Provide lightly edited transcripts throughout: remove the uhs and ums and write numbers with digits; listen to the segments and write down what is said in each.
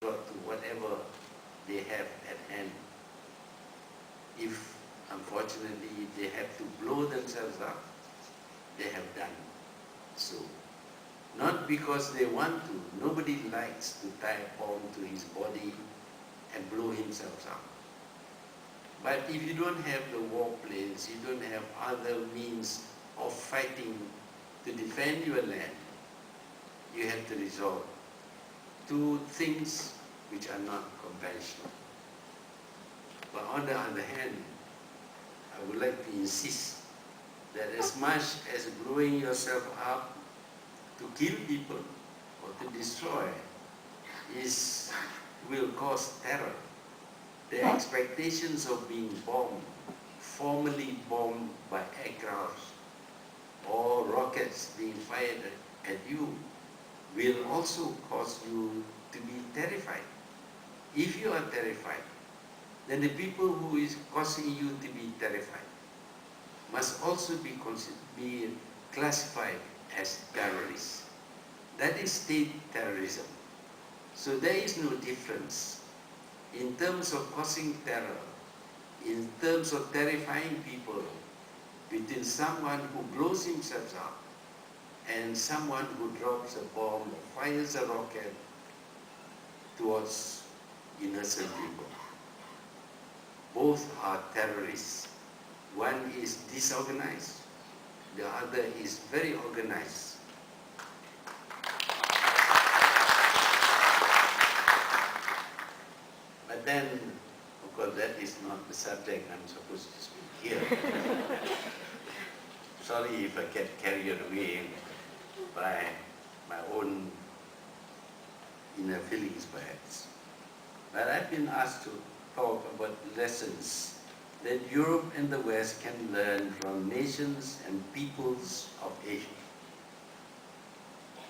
brought to whatever they have at hand. If unfortunately they have to blow themselves up, they have done so. Not because they want to. Nobody likes to tie a bomb to his body and blow himself up. But if you don't have the warplanes, you don't have other means of fighting to defend your land, you have to resort to things which are not conventional. But on the other hand, I would like to insist that as much as blowing yourself up to kill people or to destroy will cause terror. The expectations of being bombed, formally bombed by aircrafts or rockets being fired at you, will also cause you to be terrified. If you are terrified, then the people who is causing you to be terrified must also be classified as terrorists. That is state terrorism. So there is no difference in terms of causing terror, in terms of terrifying people, between someone who blows himself up and someone who drops a bomb or fires a rocket towards innocent people. Both are terrorists. One is disorganized, the other is very organized. But then, of course, that is not the subject I'm supposed to speak here. Sorry if I get carried away by my own inner feelings, perhaps. But I've been asked to talk about lessons that Europe and the West can learn from nations and peoples of Asia.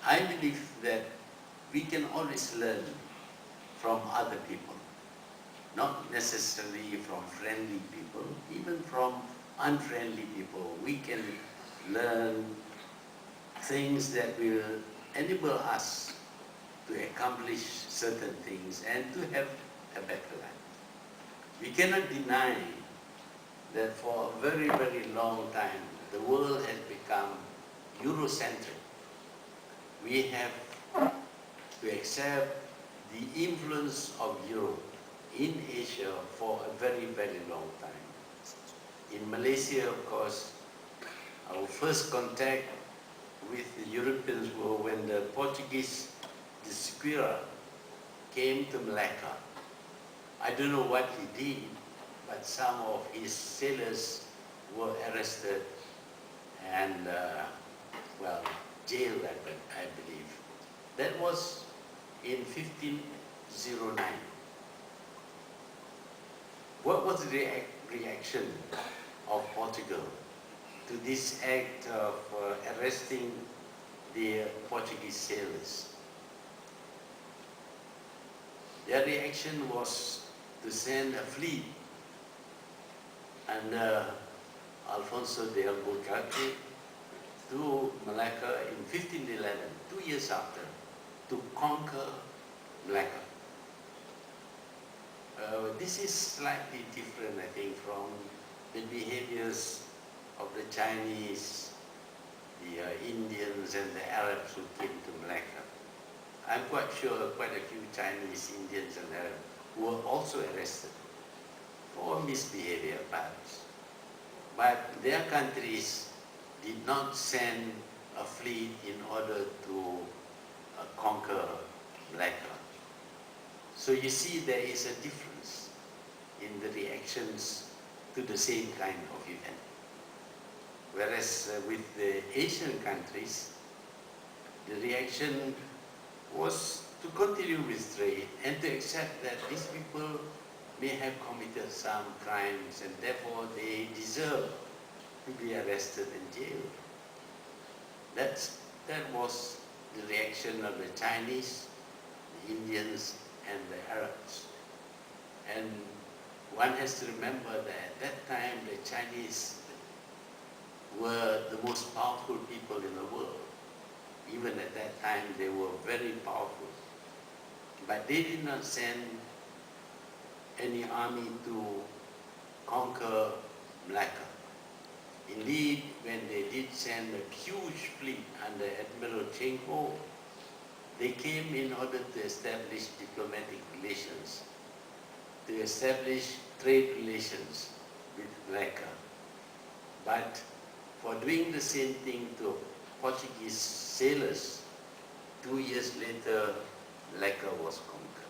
I believe that we can always learn from other people, not necessarily from friendly people, even from unfriendly people. We can learn things that will enable us to accomplish certain things and to have a better life. We cannot deny that for a very, very long time, the world has become Eurocentric. We have to accept the influence of Europe in Asia for a very, very long time. In Malaysia, of course, our first contact with the Europeans were when the Portuguese Desquira came to Malacca. I don't know what he did, but some of his sailors were arrested and, jailed, I believe. That was in 1509. What was the reaction of Portugal to this act of arresting the Portuguese sailors? Their reaction was to send a fleet under Alfonso de Albuquerque to Malacca in 1511, 2 years after, to conquer Malacca. This is slightly different, I think, from the behaviors of the Chinese, the Indians and the Arabs who came to Malacca. I'm quite sure quite a few Chinese, Indians and Arabs were also arrested for misbehavior perhaps. But their countries did not send a fleet in order to conquer Malacca. So you see there is a difference in the reactions to the same kind of event. Whereas with the Asian countries, the reaction was to continue with trade and to accept that these people may have committed some crimes and therefore they deserve to be arrested and jailed. That was the reaction of the Chinese, the Indians and the Arabs. And one has to remember that at that time the Chinese were the most powerful people in the world. Even at that time they were very powerful. But they did not send any army to conquer Malacca. Indeed, when they did send a huge fleet under Admiral Chenko, they came in order to establish diplomatic relations, to establish trade relations with Malacca. But for doing the same thing to Portuguese sailors, 2 years later, Malacca was conquered.